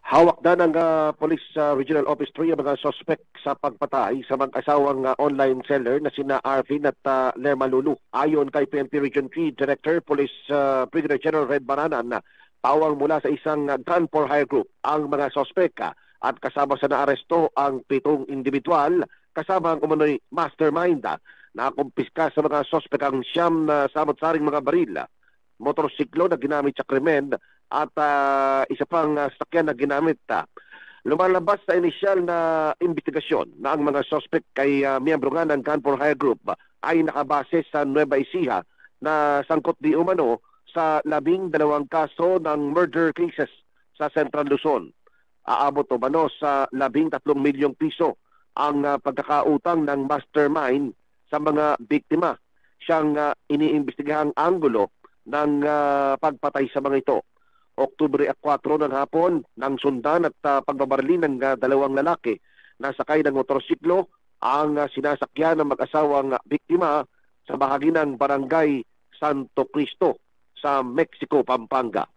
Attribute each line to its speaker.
Speaker 1: Hawak na ng Police Regional Office 3 ang mga suspect sa pagpatay sa mag-asawang online seller na sina Arvin at Lerma Lulu. Ayon kay PNP Region 3 Director Police Brigadier General Red Bananan na pawang mula sa isang gun for hire group ang mga suspect at kasama sa naaresto ang 7 individual kasama ang umano'y mastermind na kumpiska sa mga suspect ang siyam na samot-saring mga baril, motorsiklo na ginamit sa krimen at isa pang sakyan na ginamit. Lumalabas sa inisyal na investigasyon na ang mga suspect kay miyembro nga ng Gun for Hire Group ay nakabase sa Nueva Ecija na sangkot di umano sa 12 kaso ng murder cases sa Central Luzon. Aabot umano sa 13 milyong piso ang pagkakautang ng mastermind sa mga biktima. Siyang iniimbestigahang anggulo ng pagpatay sa mga ito. Oktubre 4 ng hapon nang sundan at pagbabarili ng 2 lalaki na sakay ng motorsiklo ang sinasakyan ng mag-asawang biktima sa bahagi ng Barangay Santo Cristo sa Mexico, Pampanga.